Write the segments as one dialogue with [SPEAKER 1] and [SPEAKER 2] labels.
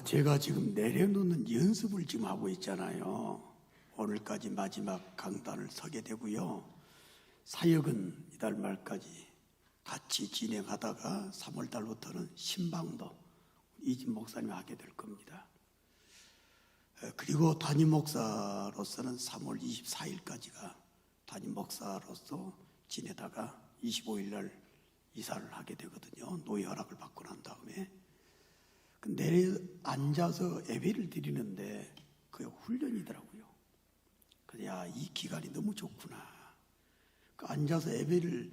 [SPEAKER 1] 제가 지금 내려놓는 연습을 지금 하고 있잖아요. 오늘까지 마지막 강단을 서게 되고요. 사역은 이달 말까지 같이 진행하다가 3월 달부터는 신방도 이진 목사님이 하게 될 겁니다. 그리고 담임 목사로서는 3월 24일까지가 담임 목사로서 지내다가 25일 날 이사를 하게 되거든요. 노예 허락을 받고 난 다음에. 내려 앉아서 예배를 드리는데 그게 훈련이더라고요. 그래야 이 기간이 너무 좋구나. 앉아서 예배를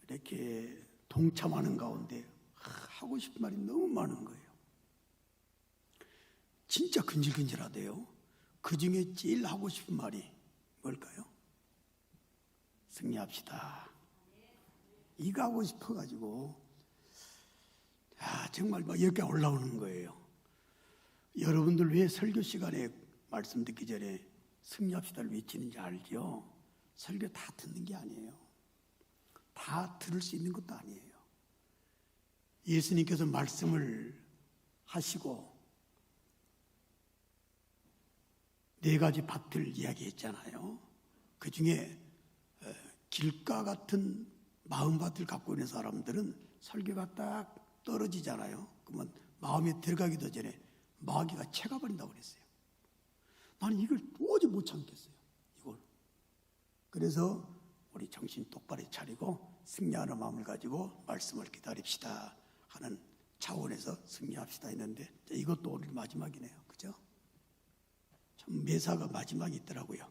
[SPEAKER 1] 이렇게 동참하는 가운데 하고 싶은 말이 너무 많은 거예요. 진짜 근질근질하대요. 그 중에 제일 하고 싶은 말이 뭘까요? 승리합시다. 이거 하고 싶어가지고 정말 막 여기까지 올라오는 거예요. 여러분들 왜 설교 시간에 말씀 듣기 전에 승리합시다를 외치는지 알죠? 설교 다 듣는 게 아니에요. 다 들을 수 있는 것도 아니에요. 예수님께서 말씀을 하시고 4가지 밭을 이야기했잖아요. 그 중에 길가 같은 마음밭을 갖고 있는 사람들은 설교가 딱 떨어지잖아요. 그러면 마음에 들어가기도 전에 마귀가 채가버린다고 그랬어요. 나는 이걸 도저히 못 참겠어요. 이걸. 그래서 우리 정신 똑바로 차리고 승리하는 마음을 가지고 말씀을 기다립시다 하는 차원에서 승리합시다 했는데 이것도 오늘 마지막이네요. 그죠? 참 매사가 마지막이 있더라고요.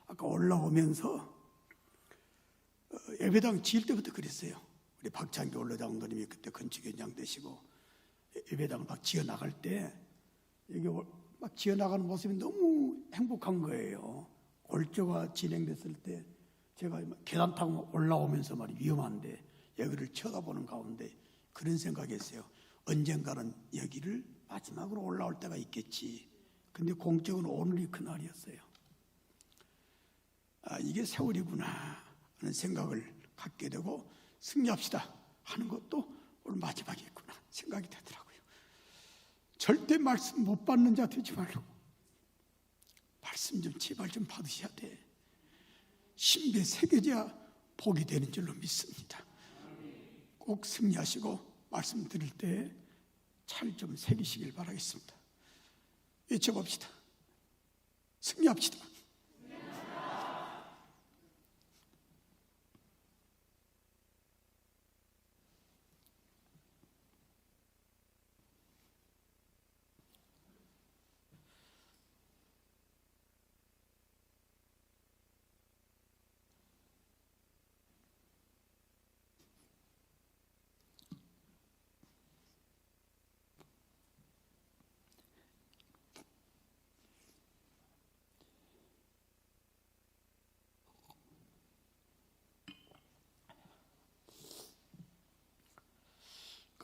[SPEAKER 1] 아까 올라오면서 예배당 지을 때부터 그랬어요. 우리 박창기 원로장로님이 그때 건축위원장 되시고 예배당을 막 지어 나갈 때 여기 막 지어 나가는 모습이 너무 행복한 거예요. 골조가 진행됐을 때 제가 계단 타고 올라오면서 말이 위험한데 여기를 쳐다보는 가운데 그런 생각했어요. 언젠가는 여기를 마지막으로 올라올 때가 있겠지. 근데 공적으로 오늘이 그날이었어요. 이게 세월이구나 하는 생각을 갖게 되고 승리합시다 하는 것도 오늘 마지막이구나 생각이 되더라고요. 절대 말씀 못 받는 자 되지 말고 말씀 좀 제발 좀 받으셔야 돼. 신비에 새겨져야 복이 되는 줄로 믿습니다. 꼭 승리하시고 말씀 드릴 때 잘 좀 새기시길 바라겠습니다. 외쳐봅시다. 승리합시다.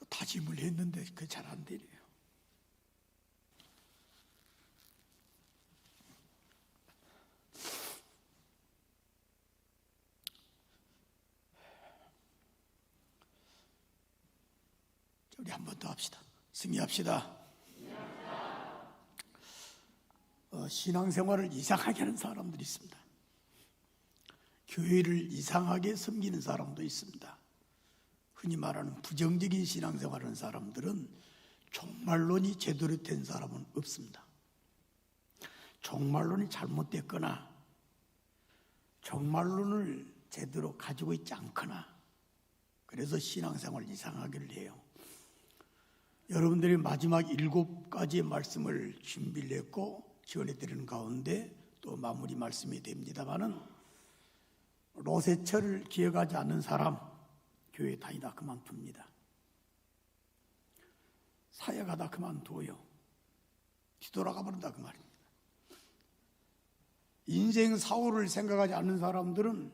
[SPEAKER 1] 다짐을 했는데 그게 잘 안 되네요. 우리 한 번 더 합시다. 승리합시다. 신앙생활을 이상하게 하는 사람들이 있습니다. 교회를 이상하게 섬기는 사람도 있습니다. 흔히 말하는 부정적인 신앙생활을 하는 사람들은 종말론이 제대로 된 사람은 없습니다. 종말론이 잘못됐거나 종말론을 제대로 가지고 있지 않거나 그래서 신앙생활을 이상하게 해요. 여러분들이 마지막 7가지의 말씀을 준비를 했고 지원해드리는 가운데 또 마무리 말씀이 됩니다마는 로세처를 기억하지 않는 사람 교회 다니다 그만둡니다. 사역하다 그만둬요. 뒤돌아가 버린다 그 말입니다. 인생 사후를 생각하지 않는 사람들은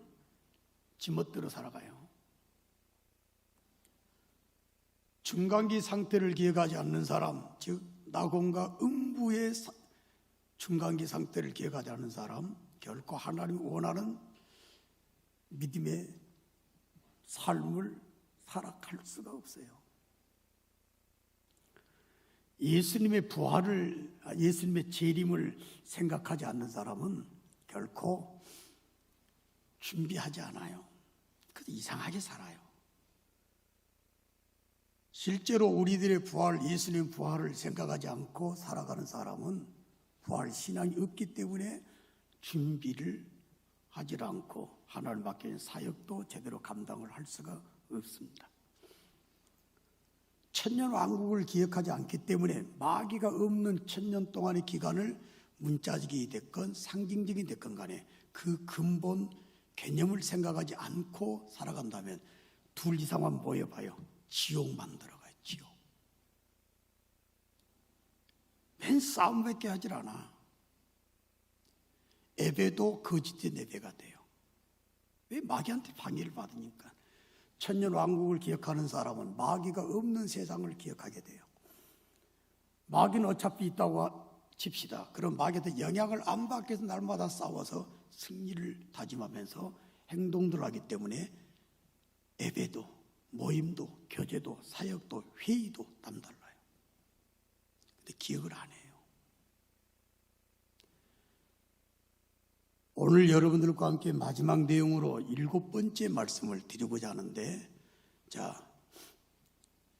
[SPEAKER 1] 지멋대로 살아가요. 중간기 상태를 기억하지 않는 사람, 즉 낙원과 음부의 중간기 상태를 기억하지 않는 사람, 결코 하나님이 원하는 믿음의 삶을 살아갈 수가 없어요. 예수님의 부활을, 예수님의 재림을 생각하지 않는 사람은 결코 준비하지 않아요. 그래서 이상하게 살아요. 실제로 우리들의 부활, 예수님의 부활을 생각하지 않고 살아가는 사람은 부활 신앙이 없기 때문에 준비를 하지 않고 하나님 맡긴 사역도 제대로 감당을 할 수가 없습니다. 천년 왕국을 기억하지 않기 때문에 마귀가 없는 천년 동안의 기간을 문자적이 됐건 상징적이 됐건 간에 그 근본 개념을 생각하지 않고 살아간다면 둘 이상만 모여봐요. 지옥만 들어가요. 지옥. 맨 싸움밖에 하질 않아. 예배도 거짓된 예배가 돼요. 왜? 마귀한테 방해를 받으니까. 천년 왕국을 기억하는 사람은 마귀가 없는 세상을 기억하게 돼요. 마귀는 어차피 있다고 칩시다. 그럼 마귀한테 영향을 안 받기 위해서 날마다 싸워서 승리를 다짐하면서 행동들 하기 때문에 예배도, 모임도, 교제도, 사역도, 회의도 남달라요. 근데 기억을 안 해요. 오늘 여러분들과 함께 마지막 내용으로 7번째 말씀을 드리고자 하는데, 자,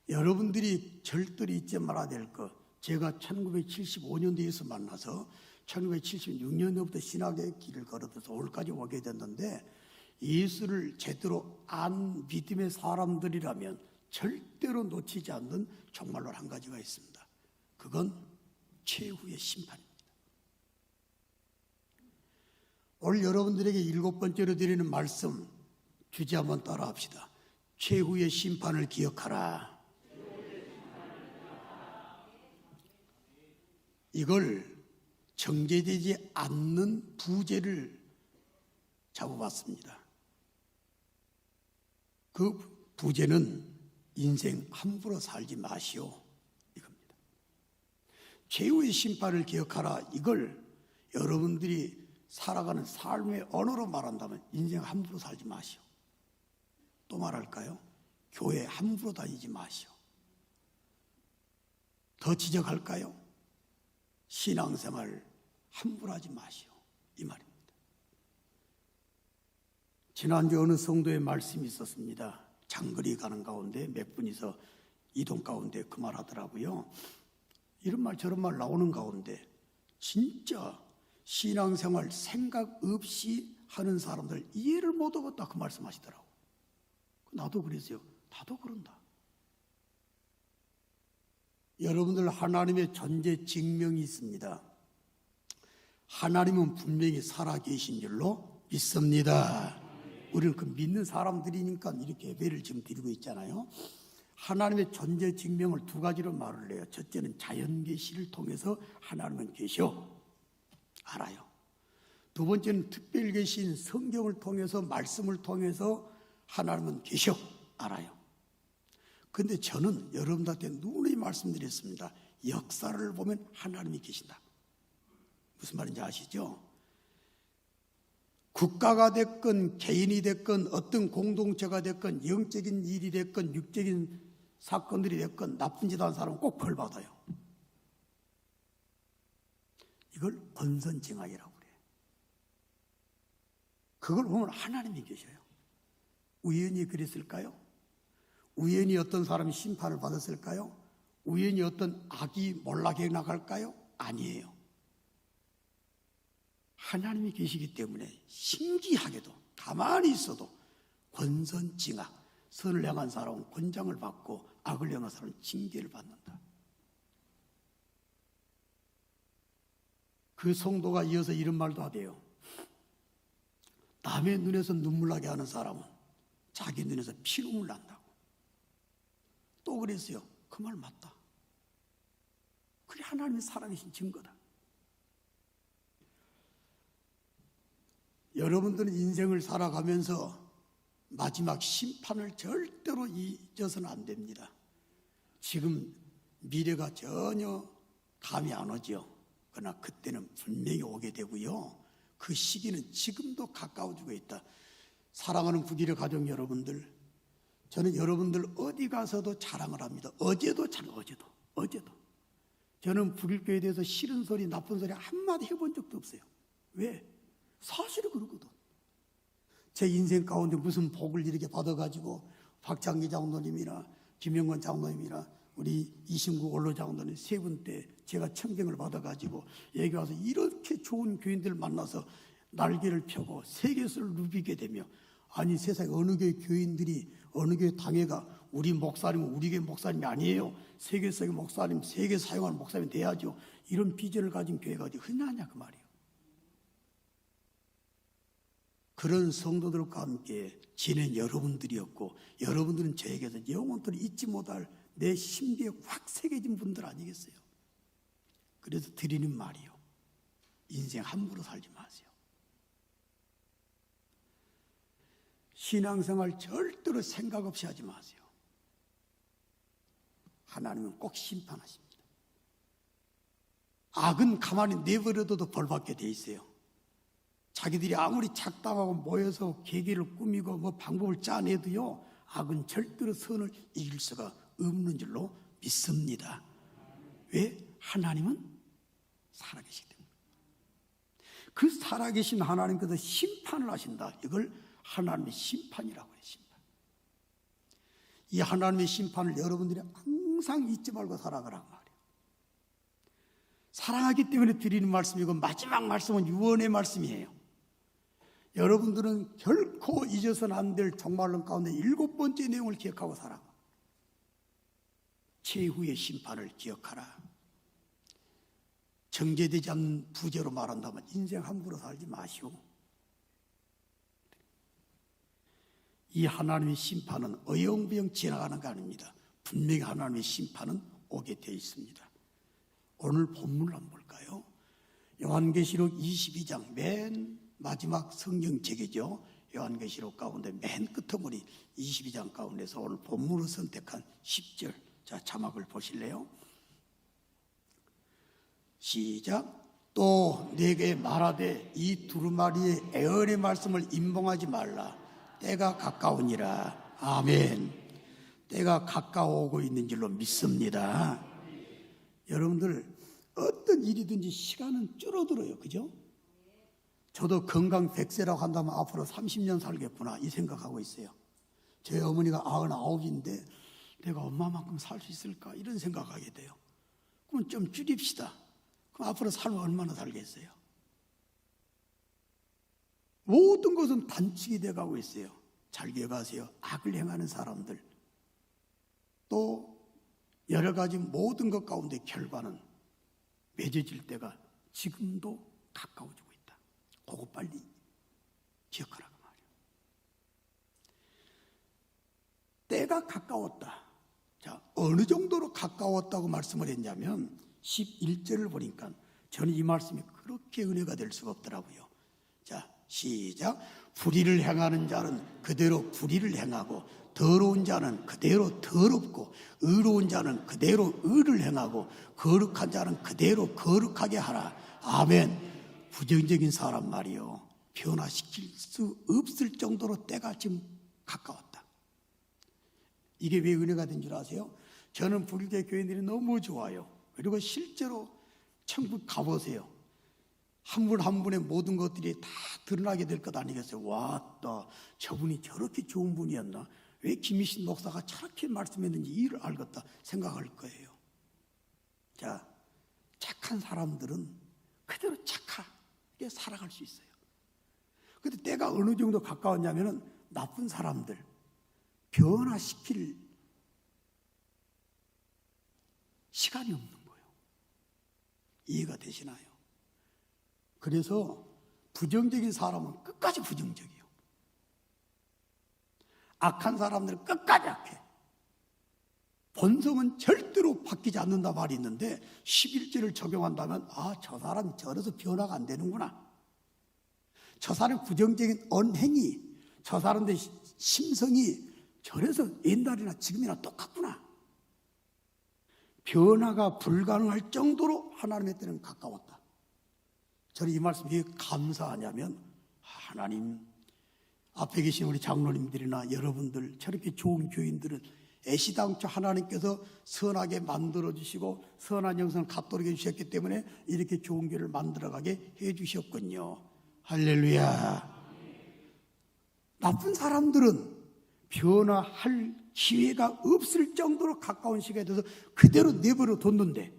[SPEAKER 1] 여러분들이 절대로 잊지 말아야 될 것, 제가 1975년도에서 만나서 1976년도부터 신학의 길을 걸어서 오늘까지 오게 됐는데, 예수를 제대로 안 믿음의 사람들이라면 절대로 놓치지 않는 정말로 한 가지가 있습니다. 그건 최후의 심판입니다. 오늘 여러분들에게 7번째로 드리는 말씀 주제 한번 따라 합시다. 최후의 심판을 기억하라. 이걸 정제되지 않는 부제를 잡아봤습니다. 그 부제는 인생 함부로 살지 마시오 이겁니다. 최후의 심판을 기억하라. 이걸 여러분들이 살아가는 삶의 언어로 말한다면 인생 함부로 살지 마시오. 또 말할까요? 교회 함부로 다니지 마시오. 더 지적할까요? 신앙생활 함부로 하지 마시오. 이 말입니다. 지난주 어느 성도의 말씀이 있었습니다. 장거리 가는 가운데 몇 분이서 이동 가운데 그 말 하더라고요. 이런 말 저런 말 나오는 가운데 진짜 신앙생활 생각 없이 하는 사람들 이해를 못 하겠다 그 말씀하시더라고. 나도 그랬어요. 나도 그런다. 여러분들 하나님의 존재 증명이 있습니다. 하나님은 분명히 살아계신 줄로 믿습니다. 우리는 그 믿는 사람들이니까 이렇게 예배를 지금 드리고 있잖아요. 하나님의 존재 증명을 두 가지로 말을 해요. 첫째는 자연계시를 통해서 하나님은 계셔. 알아요. 두 번째는 특별계시인 성경을 통해서 말씀을 통해서 하나님은 계셔. 알아요. 그런데 저는 여러분들한테 누누이 말씀드렸습니다. 역사를 보면 하나님이 계신다. 무슨 말인지 아시죠? 국가가 됐건 개인이 됐건 어떤 공동체가 됐건 영적인 일이 됐건 육적인 사건들이 됐건 나쁜 짓 한 사람은 꼭 벌 받아요. 이걸 권선징악이라고 그래요. 그걸 보면 하나님이 계셔요. 우연히 그랬을까요? 우연히 어떤 사람이 심판을 받았을까요? 우연히 어떤 악이 몰락해 나갈까요? 아니에요. 하나님이 계시기 때문에 신기하게도 가만히 있어도 권선징악, 선을 향한 사람은 권장을 받고 악을 향한 사람은 징계를 받는다. 그 성도가 이어서 이런 말도 하대요. 남의 눈에서 눈물 나게 하는 사람은 자기 눈에서 피눈물 난다고. 또 그랬어요. 그 말 맞다. 그게 하나님의 살아계신 증거다. 여러분들은 인생을 살아가면서 마지막 심판을 절대로 잊어서는 안 됩니다. 지금 미래가 전혀 감이 안 오죠. 그러나 그때는 분명히 오게 되고요. 그 시기는 지금도 가까워지고 있다. 사랑하는 구기의 가족 여러분들, 저는 여러분들 어디 가서도 자랑을 합니다. 어제도. 저는 불일교에 대해서 싫은 소리, 나쁜 소리 한마디 해본 적도 없어요. 왜? 사실은 그러거든. 제 인생 가운데 무슨 복을 이렇게 받아가지고 박창기 장로님이나 김영건 장로님이나 우리 이신구 원로 장로님 세 분 때 제가 청경을 받아가지고 여기 와서 이렇게 좋은 교인들 만나서 날개를 펴고 세계수를 누비게 되며, 아니 세상에 어느 교회 교인들이 어느 교회 당회가 우리 목사님은 우리 교회 목사님이 아니에요, 세계적인 목사님, 세계 사용하는 목사님이 돼야죠, 이런 비전을 가진 교회가 어디 흔하냐 그 말이에요. 그런 성도들과 함께 지낸 여러분들이었고, 여러분들은 저에게서 영원토록 잊지 못할 내 심기에 확 새겨진 분들 아니겠어요? 그래서 드리는 말이요, 인생 함부로 살지 마세요. 신앙생활 절대로 생각 없이 하지 마세요. 하나님은 꼭 심판하십니다. 악은 가만히 내버려둬도 벌받게 돼 있어요. 자기들이 아무리 작당하고 모여서 계기를 꾸미고 뭐 방법을 짜내도요, 악은 절대로 선을 이길 수가 없는 줄로 믿습니다. 왜? 하나님은 살아계시기 때문에. 그 살아계신 하나님께서 심판을 하신다. 이걸 하나님의 심판이라고 해요. 심판. 이 하나님의 심판을 여러분들이 항상 잊지 말고 살아가란 말이에요. 사랑하기 때문에 드리는 말씀이고, 마지막 말씀은 유언의 말씀이에요. 여러분들은 결코 잊어서는 안 될 종말론 가운데 7번째 내용을 기억하고 살아. 최후의 심판을 기억하라. 정제되지 않는 부제로 말한다면 인생 함부로 살지 마시오. 이 하나님의 심판은 어영부영 지나가는 거 아닙니다. 분명히 하나님의 심판은 오게 되어 있습니다. 오늘 본문을 한번 볼까요? 요한계시록 22장 맨 마지막 성경 책이죠. 요한계시록 가운데 맨 끝머리 22장 가운데서 오늘 본문으로 선택한 10절. 자, 자막을 보실래요? 시작. 또 내게 말하되 이 두루마리의 애언의 말씀을 임봉하지 말라. 때가 가까우니라. 아멘. 때가 가까워오고 있는 줄로 믿습니다. 여러분들 어떤 일이든지 시간은 줄어들어요. 그죠? 저도 건강 100세라고 한다면 앞으로 30년 살겠구나 이 생각하고 있어요. 제 어머니가 99인데 내가 엄마만큼 살 수 있을까 이런 생각하게 돼요. 그럼 좀 줄입시다. 그럼 앞으로 살면 얼마나 살겠어요? 모든 것은 단축이 돼가고 있어요. 잘 기억하세요. 악을 행하는 사람들, 또 여러 가지 모든 것 가운데 결과는 맺어질 때가 지금도 가까워지고 있다. 그거 빨리 기억하라고 말이에요. 때가 가까웠다. 자, 어느 정도로 가까웠다고 말씀을 했냐면 11절을 보니까 저는 이 말씀이 그렇게 은혜가 될 수가 없더라고요. 자, 시작. 불의를 행하는 자는 그대로 불의를 행하고, 더러운 자는 그대로 더럽고, 의로운 자는 그대로 의를 행하고, 거룩한 자는 그대로 거룩하게 하라. 아멘. 부정적인 사람 말이요, 변화시킬 수 없을 정도로 때가 지금 가까웠다. 이게 왜 은혜가 된 줄 아세요? 저는 불교 교인들이 너무 좋아요. 그리고 실제로 천국 가보세요. 한 분 한 분의 모든 것들이 다 드러나게 될 것 아니겠어요? 왔다, 저분이 저렇게 좋은 분이었나? 왜 김희신 목사가 저렇게 말씀했는지 이를 알겠다 생각할 거예요. 자, 착한 사람들은 그대로 착하게 살아갈 수 있어요. 근데 때가 어느 정도 가까웠냐면은 나쁜 사람들 변화시킬 시간이 없는 거예요. 이해가 되시나요? 그래서 부정적인 사람은 끝까지 부정적이에요. 악한 사람들은 끝까지 악해. 본성은 절대로 바뀌지 않는다 말이 있는데 11절을 적용한다면, 아, 저 사람이 저래서 변화가 안 되는구나. 저 사람의 부정적인 언행이, 저 사람들의 심성이 저래서 옛날이나 지금이나 똑같구나. 변화가 불가능할 정도로 하나님의 때는 가까웠다. 저는 이 말씀이 왜 감사하냐면, 하나님 앞에 계신 우리 장로님들이나 여러분들, 저렇게 좋은 교인들에게 애시당초 하나님께서 선하게 만들어주시고 선한 영성을 갖도록 해주셨기 때문에 이렇게 좋은 교회를 만들어가게 해주셨군요. 할렐루야. 나쁜 사람들은 변화할 기회가 없을 정도로 가까운 시간에 대해서 그대로 내버려 뒀는데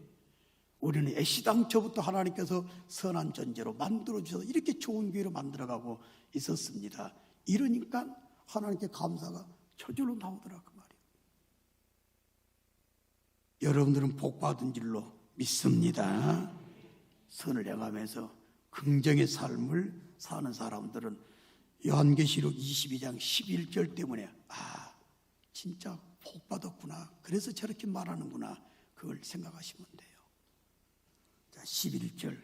[SPEAKER 1] 우리는 애시당초부터 하나님께서 선한 존재로 만들어주셔서 이렇게 좋은 교회로 만들어가고 있었습니다. 이러니까 하나님께 감사가 저절로 나오더라 그 말이에요. 여러분들은 복받은 줄로 믿습니다. 선을 행하면서 긍정의 삶을 사는 사람들은 요한계시록 22장 11절 때문에 진짜 복받았구나, 그래서 저렇게 말하는구나, 그걸 생각하시면 돼요. 자, 11절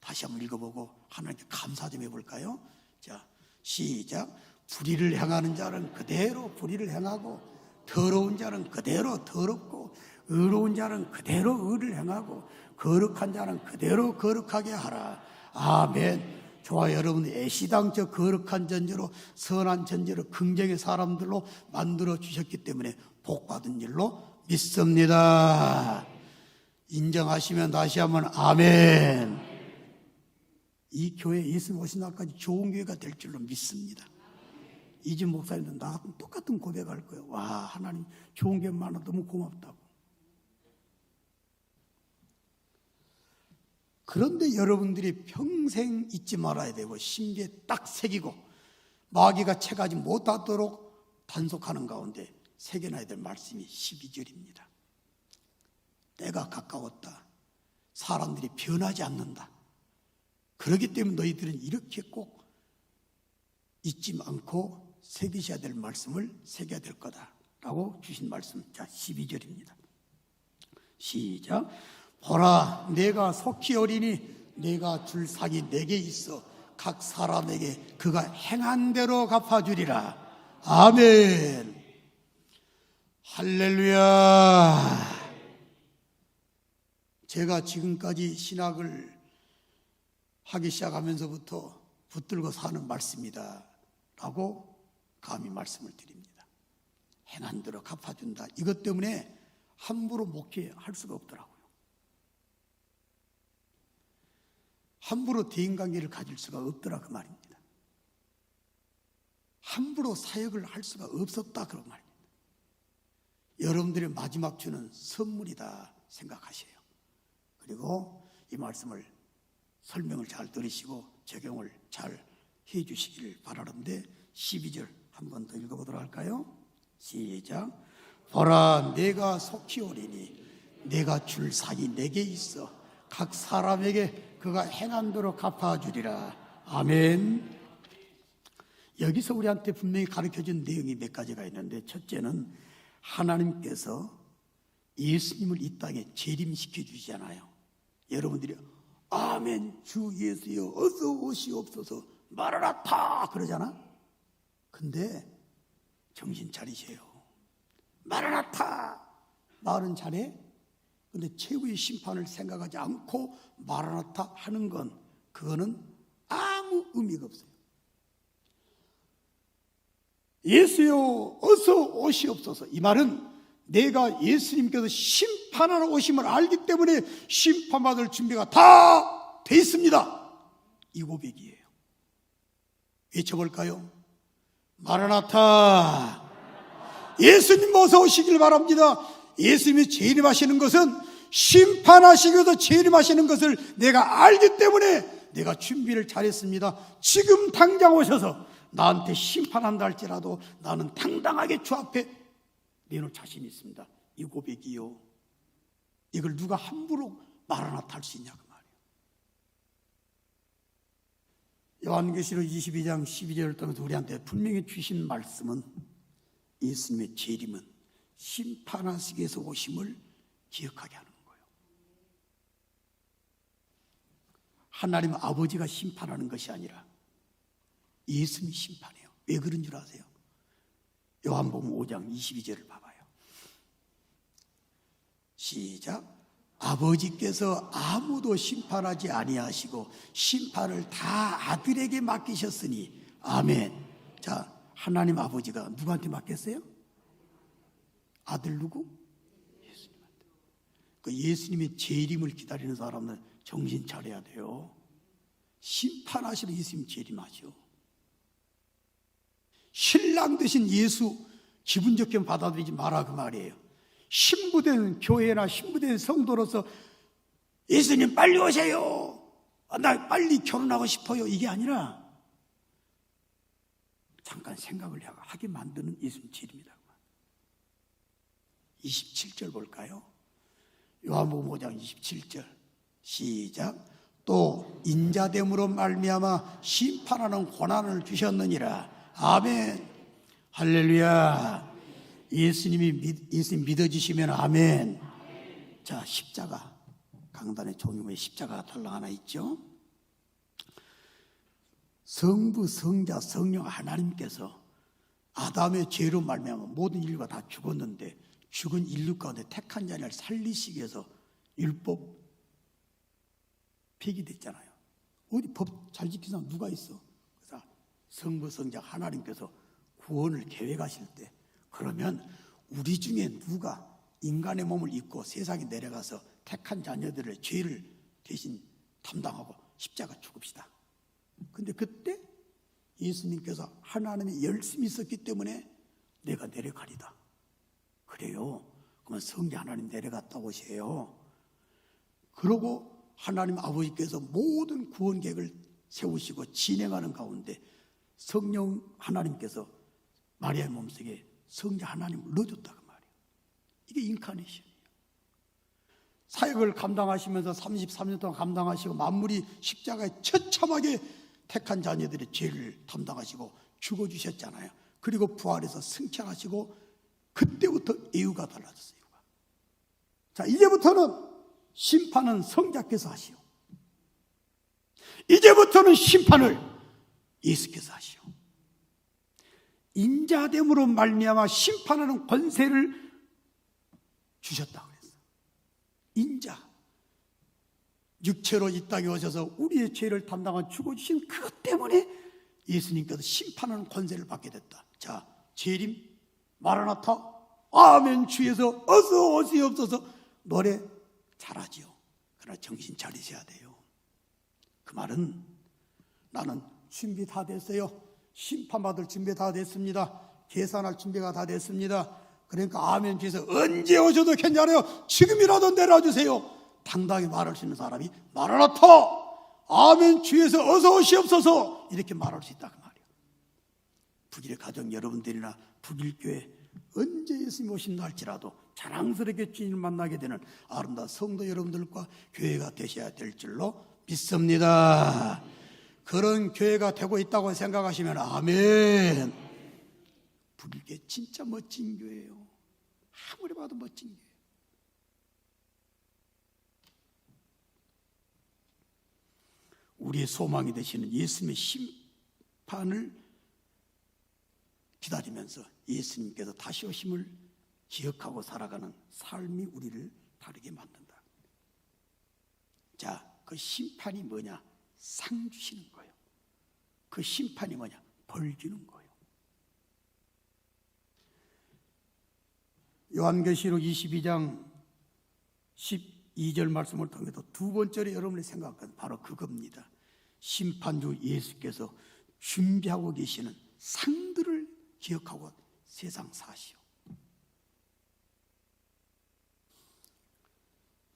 [SPEAKER 1] 다시 한번 읽어보고 하나님께 감사 좀 해볼까요? 자, 시작. 불의를 행하는 자는 그대로 불의를 행하고 더러운 자는 그대로 더럽고 의로운 자는 그대로 의를 행하고 거룩한 자는 그대로 거룩하게 하라. 아멘. 저와 여러분이 애시당초 거룩한 존재로 선한 존재로 긍정의 사람들로 만들어 주셨기 때문에 복받은 일로 믿습니다. 인정하시면 다시 한번 아멘. 이 교회 예수님 오신 날까지 좋은 교회가 될 줄로 믿습니다. 이집 목사님도 나하고 똑같은 고백할 거예요. 와, 하나님 좋은 교회 많아 너무 고맙다고. 그런데 여러분들이 평생 잊지 말아야 되고 심기에 딱 새기고 마귀가 채가지 못하도록 단속하는 가운데 새겨놔야 될 말씀이 12절입니다. 때가 가까웠다. 사람들이 변하지 않는다. 그렇기 때문에 너희들은 이렇게 꼭 잊지 않고 새기셔야 될 말씀을 새겨야 될 거다라고 주신 말씀. 자, 12절입니다. 시작. 보라, 내가 속히 어리니 내가 줄 상이 내게 있어 각 사람에게 그가 행한 대로 갚아주리라. 아멘. 할렐루야. 제가 지금까지 신학을 하기 시작하면서부터 붙들고 사는 말씀이다 라고 감히 말씀을 드립니다. 행한 대로 갚아준다. 이것 때문에 함부로 목회할 수가 없더라고요. 함부로 대인관계를 가질 수가 없더라 그 말입니다. 함부로 사역을 할 수가 없었다 그런 말입니다. 여러분들의 마지막 주는 선물이다 생각하세요. 그리고 이 말씀을 설명을 잘 들으시고 적용을 잘 해주시기를 바라는데 12절 한 번 더 읽어보도록 할까요? 시작. 보라, 내가 속히 오리니 내가 줄 상이 내게 있어 각 사람에게 그가 행한 대로 갚아주리라. 아멘. 여기서 우리한테 분명히 가르쳐준 내용이 몇 가지가 있는데 첫째는 하나님께서 예수님을 이 땅에 재림시켜 주시잖아요. 여러분들이 아멘 주 예수여 어서 오시옵소서 마라나타 그러잖아. 근데 정신 차리세요. 마라나타 말은 잘해. 근데 최후의 심판을 생각하지 않고 마라나타 하는 건 그거는 아무 의미가 없어요. 예수여 어서 오시옵소서 이 말은 내가 예수님께서 심판하러 오심을 알기 때문에 심판받을 준비가 다 돼 있습니다. 이 고백이에요. 외쳐볼까요? 마라나타. 예수님 어서 오시길 바랍니다. 예수님이 재림하시는 것은 심판하시기 위해서 재림하시는 것을 내가 알기 때문에 내가 준비를 잘했습니다. 지금 당장 오셔서 나한테 심판한다 할지라도 나는 당당하게 주 앞에 내놓을 자신이 있습니다. 이 고백이요. 이걸 누가 함부로 마라나타 할 수 있냐 그 말이에요. 요한계시록 22장 12절을 통해서 우리한테 분명히 주신 말씀은 예수님의 재림은 심판하시기 위해서 오심을 기억하게 하는 거예요. 하나님 아버지가 심판하는 것이 아니라 예수님이 심판해요. 왜 그런 줄 아세요? 요한복음 5장 22절을 봐봐요. 시작. 아버지께서 아무도 심판하지 아니하시고 심판을 다 아들에게 맡기셨으니 아멘. 자, 하나님 아버지가 누구한테 맡겼어요? 아들 누구? 예수님한테. 그 예수님의 재림을 기다리는 사람은 정신 차려야 돼요. 심판하시는 예수님 재림하죠. 신랑 되신 예수 기분 좋게 받아들이지 마라 그 말이에요. 신부된 교회나 신부된 성도로서 예수님 빨리 오세요. 나 빨리 결혼하고 싶어요. 이게 아니라 잠깐 생각을 하게 만드는 예수님 재림이다. 27절 볼까요? 요한복음 5장 27절 시작. 또 인자됨으로 말미암아 심판하는 권한을 주셨느니라. 아멘. 할렐루야. 예수님 믿어지시면 아멘. 자, 십자가 강단의 종류의 십자가가 달랑 하나 있죠. 성부, 성자, 성령 하나님께서 아담의 죄로 말미암아 모든 인류가 다 죽었는데 죽은 인류 가운데 택한 자를 살리시기 위해서 율법 폐기됐잖아요. 어디 법 잘 지키는 사람 누가 있어? 그래서 성부, 성자 하나님께서 구원을 계획하실 때 그러면 우리 중에 누가 인간의 몸을 입고 세상에 내려가서 택한 자녀들의 죄를 대신 담당하고 십자가 죽읍시다. 근데 그때 예수님께서 하나님의 열심히 있었기 때문에 내가 내려가리다. 그래요. 그러면 성자 하나님 내려갔다 오세요. 그러고 하나님 아버지께서 모든 구원 계획을 세우시고 진행하는 가운데 성령 하나님께서 마리아의 몸속에 성자 하나님을 넣어줬다 그 말이에요. 이게 인카네이션이에요. 사역을 감당하시면서 33년 동안 감당하시고 만물이 십자가에 처참하게 택한 자녀들의 죄를 담당하시고 죽어주셨잖아요. 그리고 부활해서 승천하시고 그때부터 예우가 달라졌어요. 자, 이제부터는 심판은 성자께서 하시오. 이제부터는 심판을 예수께서 하시오. 인자됨으로 말미암아 심판하는 권세를 주셨다고 그랬어요. 인자. 육체로 이 땅에 오셔서 우리의 죄를 담당한 죽어주신 그것 때문에 예수님께서 심판하는 권세를 받게 됐다. 자, 재림, 마라나타, 아멘 주에서 어서 오시옵소서 노래 잘하지요. 그러나 정신 차리셔야 돼요. 그 말은 나는 준비 다 됐어요. 심판받을 준비 다 됐습니다. 계산할 준비가 다 됐습니다. 그러니까 아멘 주에서 언제 오셔도 괜찮아요. 지금이라도 내려주세요. 당당히 말할 수 있는 사람이 마라나타 아멘 주에서 어서 오시옵소서 이렇게 말할 수 있다 그 말이에요. 북일의 가정 여러분들이나 북일교회 언제 예수님 오신다 할지라도 자랑스럽게 주님을 만나게 되는 아름다운 성도 여러분들과 교회가 되셔야 될 줄로 믿습니다. 그런 교회가 되고 있다고 생각하시면 아멘. 북일교회 진짜 멋진 교회예요. 아무리 봐도 멋진 교회. 우리의 소망이 되시는 예수님의 심판을 기다리면서 예수님께서 다시 오심을 기억하고 살아가는 삶이 우리를 다르게 만든다. 자, 그 심판이 뭐냐? 상 주시는 거예요. 그 심판이 뭐냐? 벌 주는 거예요. 요한계시록 22장 12절 말씀을 통해서 두 번째로 여러분이 생각하는 바로 그겁니다. 심판주 예수께서 준비하고 계시는 상들을 기억하고 세상 사시오.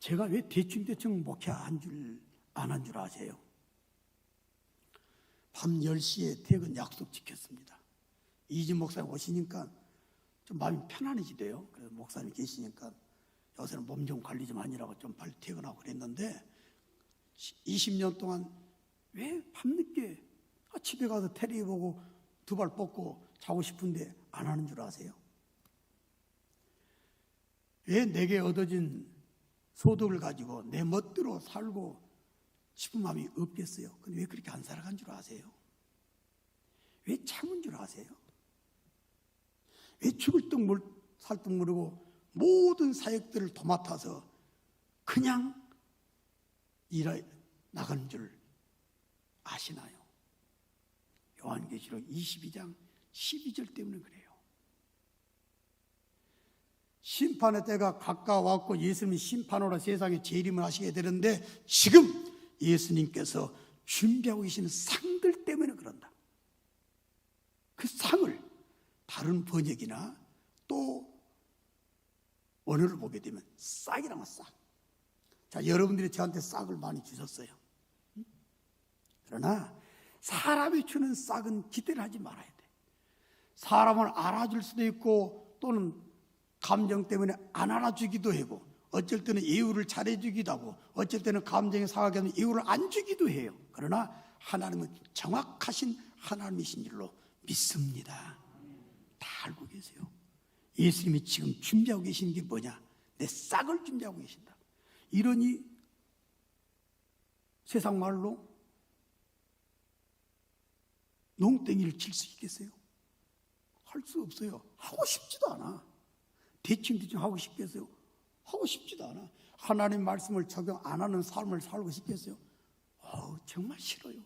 [SPEAKER 1] 제가 왜 대충 목회 안 한 줄 아세요? 밤 10시에 퇴근 약속 지켰습니다. 이진 목사님 오시니까 좀 마음이 편안해지대요. 그래서 목사님 계시니까 요새는 몸 좀 관리 좀 하느라고 좀 빨리 퇴근하고 그랬는데 20년 동안 왜 밤늦게 집에 가서 테레비 보고 두 발 뻗고 자고 싶은데 안 하는 줄 아세요? 왜 내게 얻어진 소득을 가지고 내 멋대로 살고 싶은 마음이 없겠어요? 근데 왜 그렇게 안 살아간 줄 아세요? 왜 참은 줄 아세요? 왜 죽을 듯 살 듯 모르고 모든 사역들을 도맡아서 그냥 일해 나가는 줄 아시나요? 요한계시록 22장 12절 때문에 그래요. 심판의 때가 가까워왔고 예수님이 심판으로 세상에 재림을 하시게 되는데 지금 예수님께서 준비하고 계시는 상들 때문에 그런다. 그 상을 다른 번역이나 또 언어를 보게 되면 싹이라면 싹. 자, 여러분들이 저한테 싹을 많이 주셨어요. 그러나 사람이 주는 싹은 기대를 하지 말아야 돼. 사람을 알아줄 수도 있고 또는 감정 때문에 안 알아주기도 하고 어쩔 때는 이유를 잘해주기도 하고 어쩔 때는 감정이 상하게 하면 이유를 안 주기도 해요. 그러나 하나님은 정확하신 하나님이신 줄로 믿습니다. 다 알고 계세요. 예수님이 지금 준비하고 계시는 게 뭐냐? 내 싹을 준비하고 계신다. 이러니 세상 말로 농땡이를 칠 수 있겠어요? 할 수 없어요. 하고 싶지도 않아. 대충 하고 싶겠어요? 하고 싶지도 않아. 하나님 말씀을 적용 안 하는 삶을 살고 싶겠어요? 정말 싫어요.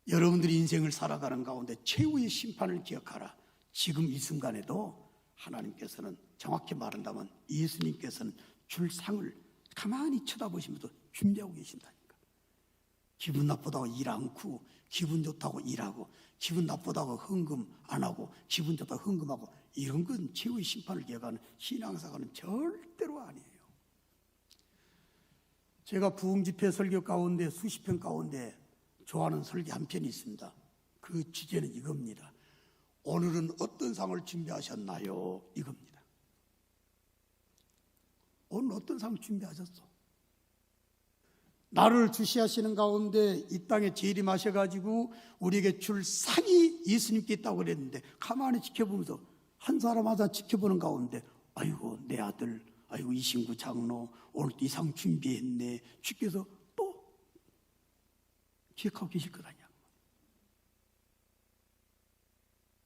[SPEAKER 1] 여러분들이 인생을 살아가는 가운데 최후의 심판을 기억하라. 지금 이 순간에도 하나님께서는 정확히 말한다면 예수님께서는 줄 상을 가만히 쳐다보시면서 준비하고 계신다니까. 기분 나쁘다고 일 않고 기분 좋다고 일하고 기분 나쁘다고 헌금 안 하고 기분 좋다고 헌금하고 이런 건 최후의 심판을 기억하는 신앙사과는 절대로 아니에요. 제가 부흥집회 설교 가운데 수십 편 가운데 좋아하는 설교 한 편이 있습니다. 그 주제는 이겁니다. 오늘은 어떤 상을 준비하셨나요? 이겁니다. 오늘 어떤 상 준비하셨어? 나를 주시하시는 가운데 이 땅에 재림하셔가지고 우리에게 줄 상이 예수님께 있다고 그랬는데 가만히 지켜보면서 한 사람 한 사람 지켜보는 가운데 아이고 내 아들, 아이고 이신구 장로 오늘 이 상 준비했네. 주께서 또 기억하고 계실 것 아니야.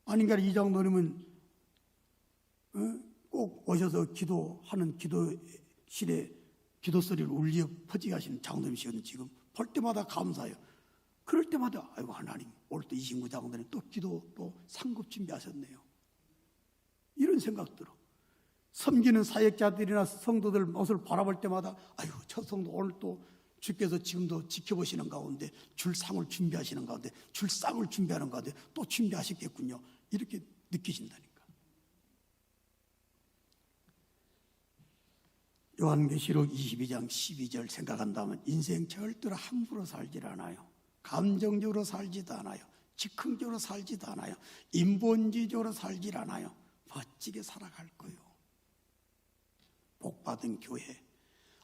[SPEAKER 1] 아닌가 이 장로님은 꼭 오셔서 기도하는 기도실에 기도 소리를 울려 퍼지게 하시는 장로님이시거든요. 지금 볼 때마다 감사해요. 그럴 때마다 아이고 하나님 오늘 또 이신구 장로님 또 기도 또 상급 준비하셨네요. 이런 생각 들어. 섬기는 사역자들이나 성도들 모습을 바라볼 때마다 아이고 저 성도 오늘 또 주께서 지금도 지켜보시는 가운데 줄 상을 준비하시는 가운데 줄 상을 준비하는 가운데 또 준비하셨겠군요. 이렇게 느끼신다니까. 요한계시록 22장 12절 생각한다면 인생 절대로 함부로 살질 않아요. 감정적으로 살지도 않아요. 즉흥적으로 살지도 않아요. 인본주의적으로 살질 않아요. 멋지게 살아갈 거예요. 복받은 교회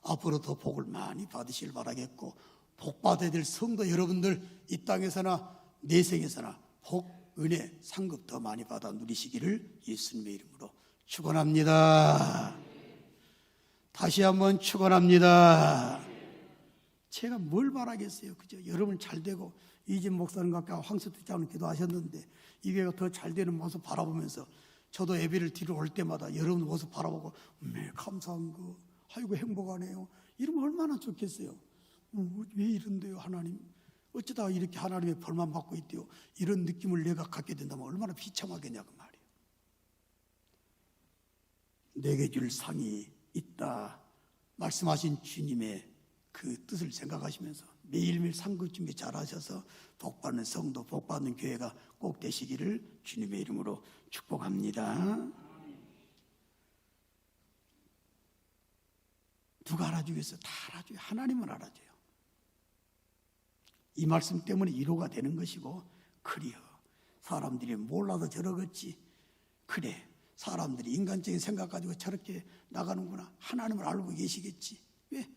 [SPEAKER 1] 앞으로 더 복을 많이 받으실 바라겠고 복받아야 될 성도 여러분들 이 땅에서나 내생에서나 복, 은혜, 상급 더 많이 받아 누리시기를 예수님의 이름으로 축원합니다. 다시 한번 축원합니다. 제가 뭘 바라겠어요. 그죠? 여러분 잘 되고 이진 목사님과 아까 황수투 장로 기도하셨는데 이 교회가 더 잘 되는 모습 바라보면서 저도 예배를 드리러 올 때마다 여러분 모습 바라보고 감사한 거 아이고 행복하네요. 이러면 얼마나 좋겠어요. 왜 이런데요 하나님. 어쩌다가 이렇게 하나님의 벌만 받고 있대요. 이런 느낌을 내가 갖게 된다면 얼마나 비참하겠냐 그 말이에요. 내게 줄 상이 있다 말씀하신 주님의 그 뜻을 생각하시면서 매일매일 상급 준비 잘하셔서 복받는 성도 복받는 교회가 꼭 되시기를 주님의 이름으로 축복합니다. 누가 알아주겠어요? 다 알아줘요. 하나님은 알아줘요. 이 말씀 때문에 위로가 되는 것이고 그래요. 사람들이 몰라서 저러겠지. 그래. 사람들이 인간적인 생각 가지고 저렇게 나가는구나. 하나님을 알고 계시겠지. 왜?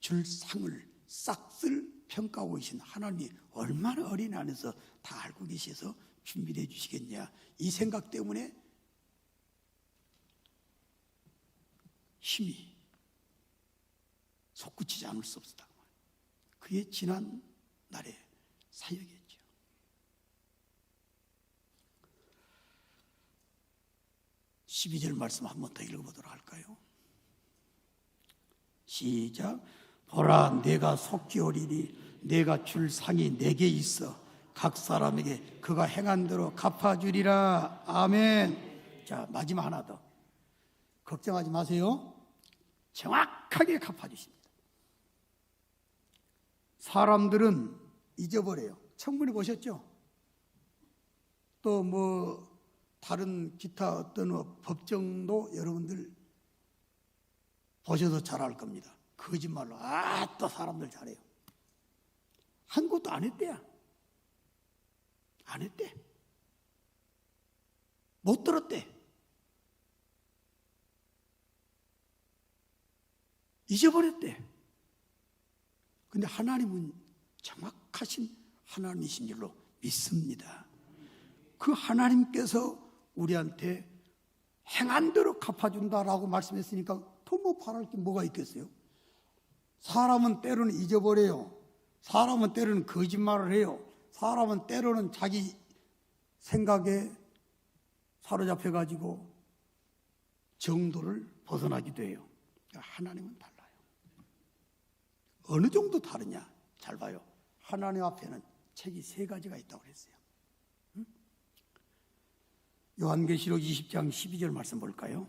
[SPEAKER 1] 줄 상을 싹쓸 평가하고 계신 하나님이 얼마나 어린 안에서 다 알고 계셔서 준비를 해 주시겠냐. 이 생각 때문에 힘이 솟구치지 않을 수 없었다. 그의 지난 날의 사역이었죠. 12절 말씀 한 번 더 읽어보도록 할까요? 시작. 보라 내가 속기 오리니 내가 줄 상이 내게 있어 각 사람에게 그가 행한 대로 갚아주리라. 아멘. 자, 마지막 하나 더. 걱정하지 마세요. 정확하게 갚아주십니다. 사람들은 잊어버려요. 청문회 보셨죠? 또 뭐 다른 기타 어떤 법정도 여러분들 보셔서 잘 알 겁니다. 거짓말로 또 사람들 잘해요. 한 것도 안 했대야. 안 했대. 못 들었대. 잊어버렸대. 근데 하나님은 정확하신 하나님이신 줄로 믿습니다. 그 하나님께서 우리한테 행한 대로 갚아준다라고 말씀했으니까 더 뭐 바랄 게 뭐가 있겠어요? 사람은 때로는 잊어버려요. 사람은 때로는 거짓말을 해요. 사람은 때로는 자기 생각에 사로잡혀가지고 정도를 벗어나기도 해요. 하나님은 달라요. 어느 정도 다르냐? 잘 봐요. 하나님 앞에는 책이 3가지가 있다고 그랬어요. 요한계시록 20장 12절 말씀 볼까요?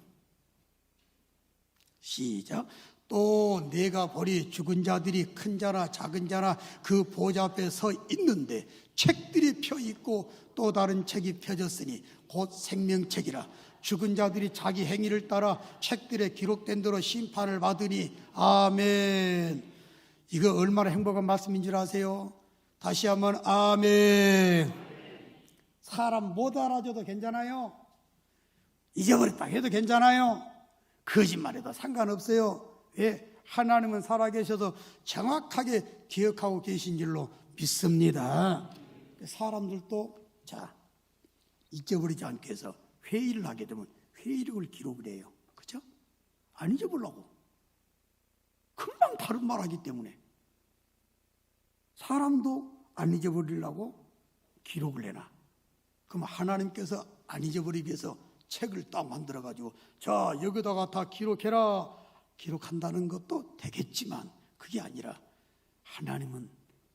[SPEAKER 1] 시작. 또 내가 보리 죽은 자들이 큰 자나 작은 자나 그 보좌 앞에 서 있는데 책들이 펴 있고 또 다른 책이 펴졌으니 곧 생명책이라. 죽은 자들이 자기 행위를 따라 책들에 기록된 대로 심판을 받으니. 아멘. 이거 얼마나 행복한 말씀인 줄 아세요? 다시 한번 아멘. 사람 못 알아줘도 괜찮아요. 잊어버렸다 해도 괜찮아요. 거짓말해도 상관없어요. 왜? 하나님은 살아계셔서 정확하게 기억하고 계신 줄로 믿습니다. 사람들도 잊어버리지 않게 해서 회의를 하게 되면 회의록을 기록을 해요. 그렇죠? 안 잊어보려고. 금방 다른 말 하기 때문에. 사람도 안 잊어버리려고 기록을 해놔. 그럼 하나님께서 안 잊어버리기 위해서 책을 딱 만들어가지고 자 여기다가 다 기록해라. 기록한다는 것도 되겠지만 그게 아니라 하나님은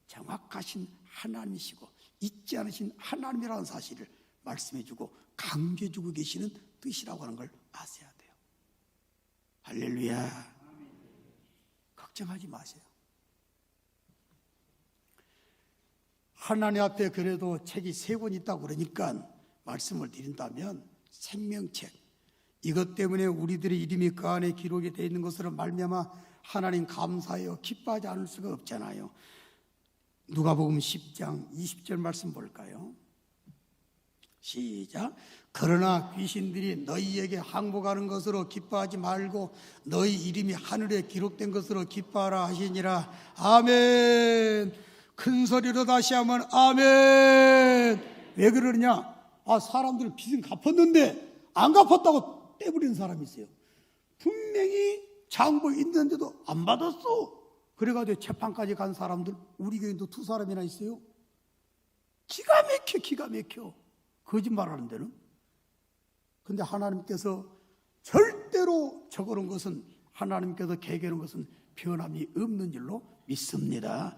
[SPEAKER 1] 정확하신 하나님이시고 잊지 않으신 하나님이라는 사실을 말씀해주고 강조해주고 계시는 뜻이라고 하는 걸 아셔야 돼요. 할렐루야. 걱정하지 마세요. 하나님 앞에 그래도 책이 3권 있다고 그러니까 말씀을 드린다면 생명책, 이것 때문에 우리들의 이름이 그 안에 기록이 되어 있는 것으로 말미암아 하나님 감사해요. 기뻐하지 않을 수가 없잖아요. 누가복음 10장 20절 말씀 볼까요? 시작. 그러나 귀신들이 너희에게 항복하는 것으로 기뻐하지 말고 너희 이름이 하늘에 기록된 것으로 기뻐하라 하시니라. 아멘. 큰 소리로 다시 하면 아멘. 왜 그러냐? 사람들 빚은 갚았는데 안 갚았다고 떼버리는 사람이 있어요. 분명히 장부 있는데도 안 받았어. 그래가지고 재판까지 간 사람들 우리 교인도 2사람이나 있어요. 기가 막혀. 거짓말하는 데는. 근데 하나님께서 절대로 적어놓은 것은, 하나님께서 계획해놓은 것은 변함이 없는 줄로 믿습니다.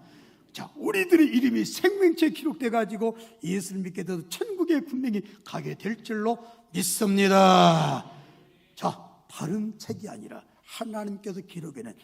[SPEAKER 1] 자, 우리들의 이름이 생명체에 기록돼 가지고 예수를 믿게 돼서 천국에 분명히 가게 될 줄로 믿습니다. 자, 다른 책이 아니라 하나님께서 기록해낸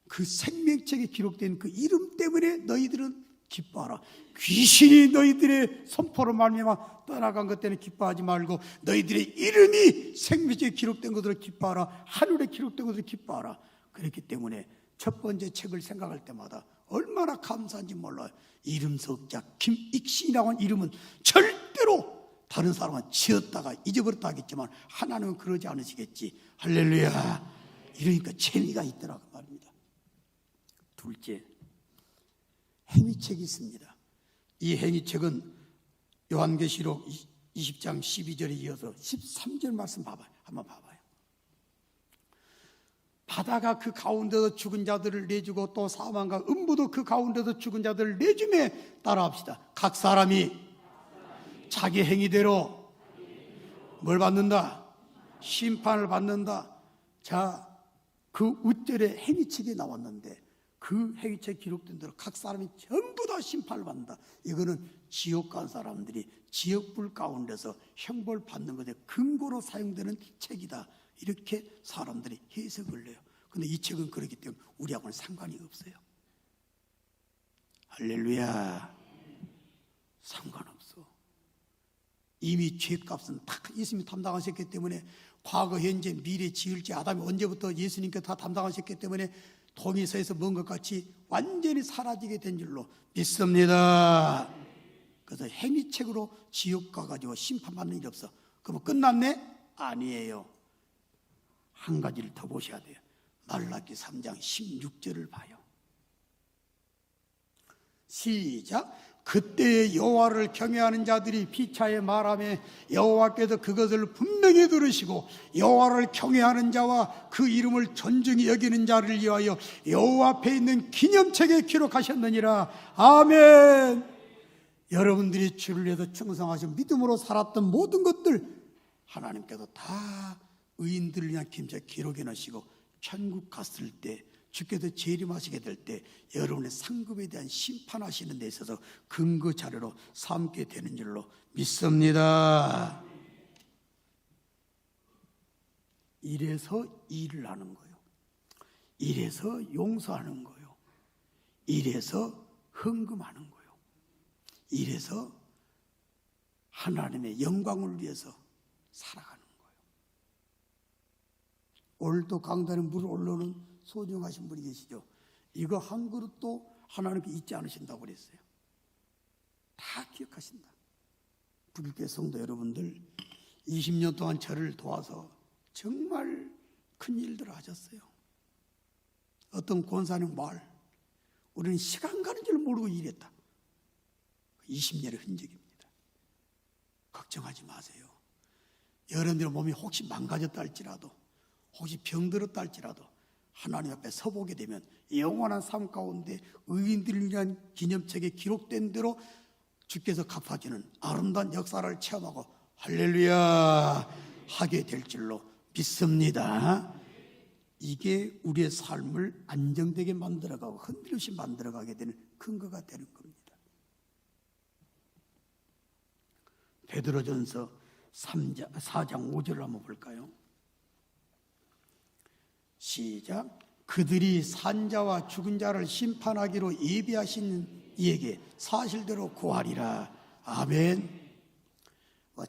[SPEAKER 1] 그 생명책에 기록된 그 이름 때문에 너희들은 기뻐하라. 귀신이 너희들의 선포로 말미암아 떠나간 것 때문에 기뻐하지 말고 너희들의 이름이 생명책에 기록된 것으로 기뻐하라. 하늘에 기록된 것으로 기뻐하라. 그렇기 때문에 첫 번째 책을 생각할 때마다 얼마나 감사한지 몰라요. 이름 석자 김익신이라고 하는 이름은 절대로 다른 사람은 지었다가 잊어버렸다 하겠지만 하나님은 그러지 않으시겠지. 할렐루야. 이러니까 재미가 있더라고 말입니다. 둘째, 행위책이 있습니다. 이 행위책은 요한계시록 20장 12절에 이어서 13절 말씀 한번 봐봐요. 바다가 그 가운데서 죽은 자들을 내주고 또 사망과 음부도 그 가운데서 죽은 자들을 내주매 따라합시다. 각 사람이 자기 행위대로 뭘 받는다? 심판을 받는다. 자, 그 우절에 행위책이 나왔는데 그 그 행위체 기록된 대로 각 사람이 전부 다 심판을 받는다. 이거는 지옥 간 사람들이 지옥불 가운데서 형벌 받는 것에 근거로 사용되는 책이다. 이렇게 사람들이 해석을 해요. 근데 이 책은 그렇기 때문에 우리하고는 상관이 없어요. 할렐루야. 상관없어. 이미 죄값은 다 예수님이 담당하셨기 때문에 과거, 현재, 미래, 지을지 아담이 언제부터 예수님께 다 담당하셨기 때문에 동의서에서 먼 것 같이 완전히 사라지게 된 줄로 믿습니다. 그래서 행위책으로 지옥 가가지고 심판받는 일이 없어. 그러면 끝났네? 아니에요. 한 가지를 더 보셔야 돼요. 말라기 3장 16절을 봐요. 시작. 그때에 여호와를 경외하는 자들이 피차에 말하며 여호와께서 그것을 분명히 들으시고 여호와를 경외하는 자와 그 이름을 존중히 여기는 자를 위하여 여호와 앞에 있는 기념책에 기록하셨느니라. 아멘. 여러분들이 주를 위해서 충성하신 믿음으로 살았던 모든 것들 하나님께서 다 의인들을 위한 기념책 기록해 놓으시고 천국 갔을 때 주께서 재림하시게 될 때 여러분의 상급에 대한 심판하시는 데 있어서 근거 자료로 삼게 되는 줄로 믿습니다. 이래서 일을 하는 거예요. 이래서 용서하는 거예요. 이래서 헌금하는 거예요. 이래서 하나님의 영광을 위해서 살아가는 거예요. 오늘도 강단에 물 올라오는 소중하신 분이 계시죠. 이거 한 그릇도 하나님께 잊지 않으신다고 그랬어요. 다 기억하신다. 불교계 성도 여러분들 20년 동안 저를 도와서 정말 큰 일들을 하셨어요. 어떤 권사님 말, 우리는 시간 가는 줄 모르고 일했다. 20년의 흔적입니다. 걱정하지 마세요. 여러분들의 몸이 혹시 망가졌다 할지라도, 혹시 병들었다 할지라도 하나님 앞에 서보게 되면 영원한 삶 가운데 의인들을 위한 기념책에 기록된 대로 주께서 갚아주는 아름다운 역사를 체험하고 할렐루야 하게 될 줄로 믿습니다. 이게 우리의 삶을 안정되게 만들어가고 흔들리시 만들어가게 되는 근거가 되는 겁니다. 베드로전서 4장 5절을 한번 볼까요? 시작. 그들이 산자와 죽은 자를 심판하기로 예비하신 이에게 사실대로 구하리라. 아멘.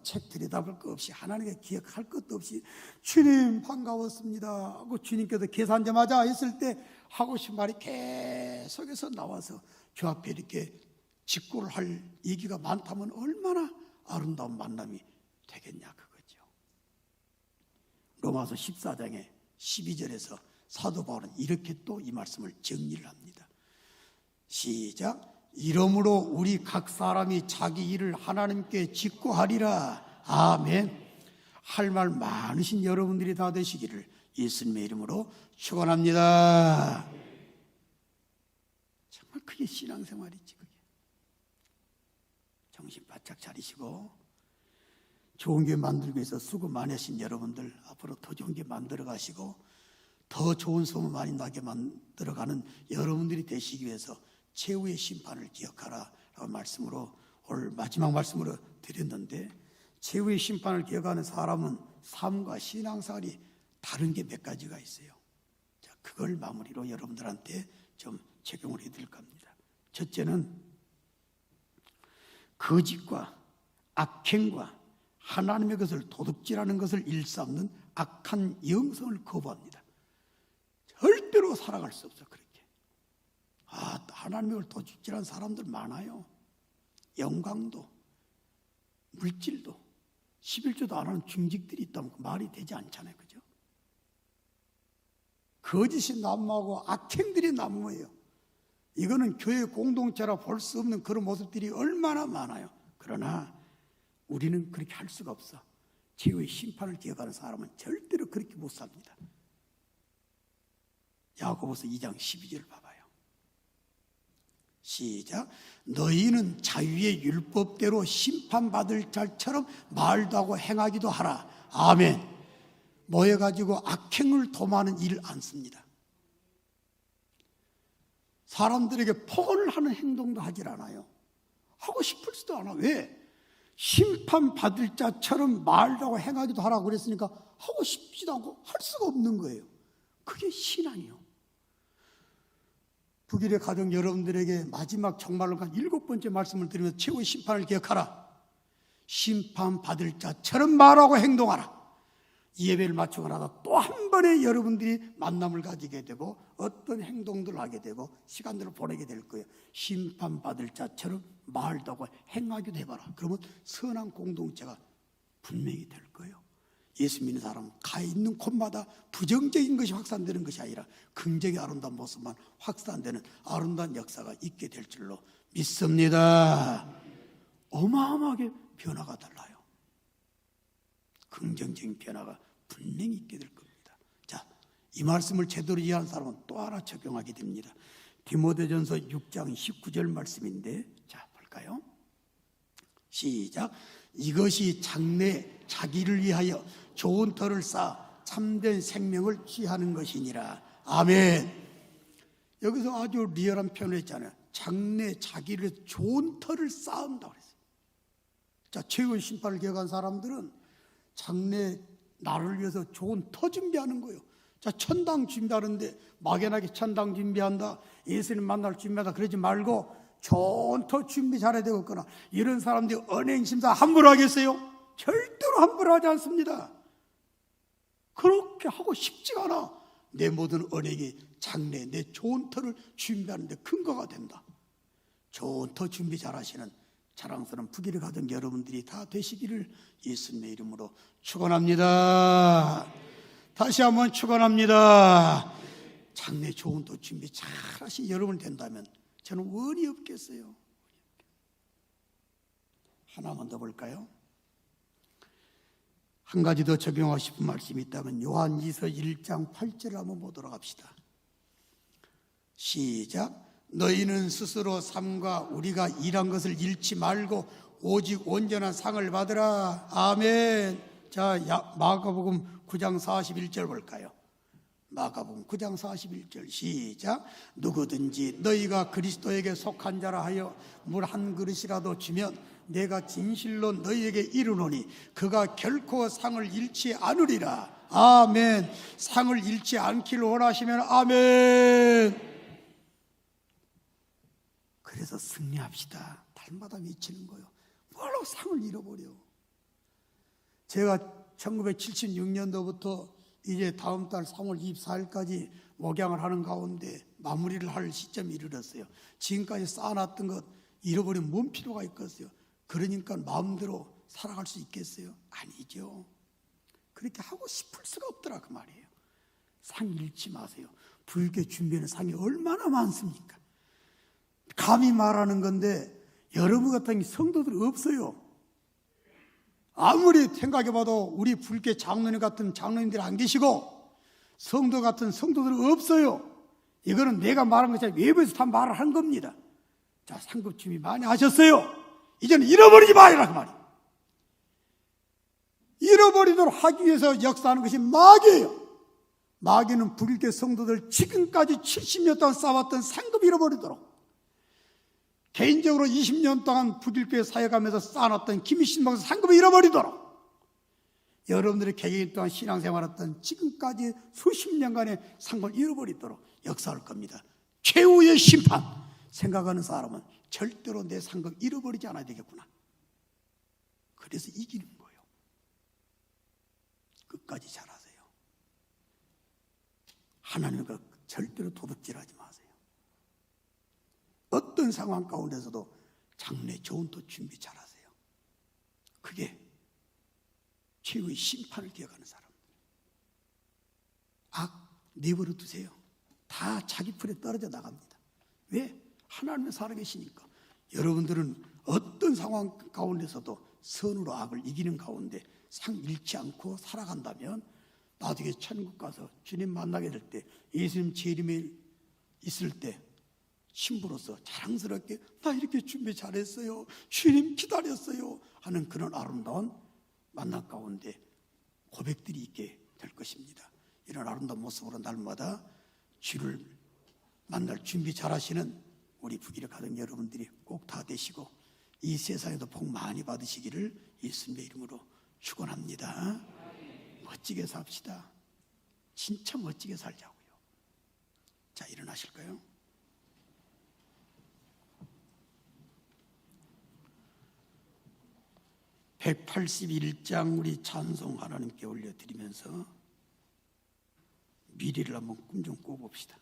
[SPEAKER 1] 책 들여다볼 것 없이 하나님께 기억할 것도 없이 주님 반가웠습니다 하고 주님께서 계산 좀 하자 했을 때 하고 싶은 말이 계속해서 나와서 주 앞에 이렇게 직고를 할 얘기가 많다면 얼마나 아름다운 만남이 되겠냐 그거죠. 로마서 14장에 12절에서 사도 바울은 이렇게 또 이 말씀을 정리를 합니다. 시작. 이러므로 우리 각 사람이 자기 일을 하나님께 직고하리라. 아멘. 할 말 많으신 여러분들이 다 되시기를 예수님의 이름으로 축원합니다. 정말 그게 신앙생활이지. 그게 정신 바짝 차리시고 좋은 게 만들기 위해서 수고 많이 하신 여러분들 앞으로 더 좋은 게 만들어 가시고 더 좋은 소문 많이 나게 만들어가는 여러분들이 되시기 위해서 최후의 심판을 기억하라 라고 말씀으로 오늘 마지막 말씀으로 드렸는데 최후의 심판을 기억하는 사람은 삶과 신앙생활이 다른 게 몇 가지가 있어요. 자, 그걸 마무리로 여러분들한테 좀 적용을 해드릴 겁니다. 첫째는 거짓과 악행과 하나님의 것을 도둑질하는 것을 일삼는 악한 영성을 거부합니다. 절대로 살아갈 수 없어. 그렇게 하나님의 걸 도둑질하는 사람들 많아요. 영광도 물질도 11조도 안 하는 중직들이 있다면 말이 되지 않잖아요. 그죠? 거짓이 난무하고 악행들이 난무해요. 이거는 교회 공동체라 볼 수 없는 그런 모습들이 얼마나 많아요. 그러나 우리는 그렇게 할 수가 없어. 최후의 심판을 기억하는 사람은 절대로 그렇게 못 삽니다. 야고보서 2장 12절을 봐봐요. 시작. 너희는 자유의 율법대로 심판받을 자처럼 말도 하고 행하기도 하라. 아멘. 모여가지고 악행을 도모하는 일을 안 씁니다. 사람들에게 폭언을 하는 행동도 하질 않아요. 하고 싶을 수도 않아. 왜? 심판받을 자처럼 말하고 행하기도 하라고 그랬으니까 하고 싶지도 않고 할 수가 없는 거예요. 그게 신앙이요. 북일의 가족 여러분들에게 마지막 정말로 7번째 말씀을 드리면서 최후의 심판을 기억하라. 심판받을 자처럼 말하고 행동하라. 이 예배를 마치고 나서 또 한 번의 여러분들이 만남을 가지게 되고 어떤 행동들을 하게 되고 시간들을 보내게 될 거예요. 심판받을 자처럼 말도 하고 행하기도 해봐라. 그러면 선한 공동체가 분명히 될 거예요. 예수 믿는 사람은 가 있는 곳마다 부정적인 것이 확산되는 것이 아니라 긍정의 아름다운 모습만 확산되는 아름다운 역사가 있게 될 줄로 믿습니다. 어마어마하게 변화가 달라요. 긍정적인 변화가 분명히 있게 될 겁니다. 자, 이 말씀을 제대로 이해한 사람은 또 하나 적용하게 됩니다. 디모데전서 6장 19절 말씀인데, 자 볼까요? 시작. 이것이 장래 자기를 위하여 좋은 터를 쌓아 참된 생명을 취하는 것이니라. 아멘. 여기서 아주 리얼한 표현을 했잖아요. 장래 자기를 좋은 터를 쌓은다고 그랬어요. 자, 최후의 심판을 기억한 사람들은 장래 나를 위해서 좋은 터 준비하는 거예요. 자, 천당 준비하는데 막연하게 천당 준비한다, 예수님 만날 준비한다 그러지 말고 좋은 터 준비 잘해야 되겠구나. 이런 사람들이 언행 심사 함부로 하겠어요? 절대로 함부로 하지 않습니다. 그렇게 하고 싶지가 않아. 내 모든 언행이 장래 내 좋은 터를 준비하는 데 근거가 된다. 좋은 터 준비 잘하시는 자랑스러운 북일의 가족 여러분들이 다 되시기를 예수님의 이름으로 축원합니다. 다시 한번 축원합니다. 장래 좋은 터 준비 잘하신 여러분 된다면 저는 원이 없겠어요. 하나만 더 볼까요? 한 가지 더 적용하고 싶은 말씀이 있다면 요한일서 1장 8절을 한번 보도록 합시다. 시작. 너희는 스스로 삶과 우리가 일한 것을 잃지 말고 오직 온전한 상을 받으라. 아멘. 자, 마가복음 9장 41절 볼까요? 마가복음 9장 41절 시작. 누구든지 너희가 그리스도에게 속한 자라 하여 물 한 그릇이라도 주면 내가 진실로 너희에게 이르노니 그가 결코 상을 잃지 않으리라. 아멘. 상을 잃지 않기를 원하시면 아멘. 그래서 승리합시다. 달마다 외치는 거예요. 뭘로 상을 잃어버려. 제가 1976년도부터 이제 다음 달 3월 24일까지 목양을 하는 가운데 마무리를 할 시점에 이르렀어요. 지금까지 쌓아놨던 것 잃어버리면 뭔 필요가 있겠어요? 그러니까 마음대로 살아갈 수 있겠어요? 아니죠. 그렇게 하고 싶을 수가 없더라 그 말이에요. 상 잃지 마세요. 불교 준비하는 상이 얼마나 많습니까? 감히 말하는 건데 여러분 같은 성도들 없어요. 아무리 생각해봐도 우리 불교 장로님 같은 장로님들 안 계시고 성도 같은 성도들 없어요. 이거는 내가 말한 것이 아니라 외부에서 다 말을 한 겁니다. 자, 상급 준비 많이 하셨어요. 이제는 잃어버리지 말아라 그 말이에요. 잃어버리도록 하기 위해서 역사하는 것이 마귀예요. 마귀는 불교 성도들 지금까지 70년 동안 쌓아왔던 상급 잃어버리도록, 개인적으로 20년 동안 부들교회 사역하면서 쌓아놨던 김희신 목사 상급을 잃어버리도록, 여러분들의 개개인 동안 신앙생활했던 지금까지 수십 년간의 상급을 잃어버리도록 역사할 겁니다. 최후의 심판 생각하는 사람은 절대로 내 상급 잃어버리지 않아야 되겠구나. 그래서 이기는 거예요. 끝까지 잘하세요. 하나님과 절대로 도둑질하지 마세요. 어떤 상황 가운데서도 장래 좋은 터 준비 잘하세요. 그게 최후의 심판을 기억하는 사람들. 악 내버려 두세요. 다 자기 풀에 떨어져 나갑니다. 왜? 하나님의 살아계시니까. 여러분들은 어떤 상황 가운데서도 선으로 악을 이기는 가운데 상 잃지 않고 살아간다면 나중에 천국 가서 주님 만나게 될 때, 예수님 재림에 있을 때 신부로서 자랑스럽게 나 이렇게 준비 잘했어요, 주님 기다렸어요 하는 그런 아름다운 만남 가운데 고백들이 있게 될 것입니다. 이런 아름다운 모습으로 날마다 주를 만날 준비 잘하시는 우리 북일의 가족 여러분들이 꼭 다 되시고 이 세상에도 복 많이 받으시기를 예수님의 이름으로 축원합니다. 멋지게 삽시다. 진짜 멋지게 살자고요. 자, 일어나실까요? (181장) 우리 찬송 하나님께 올려드리면서 미래를 한번 꿈 좀 꿔봅시다.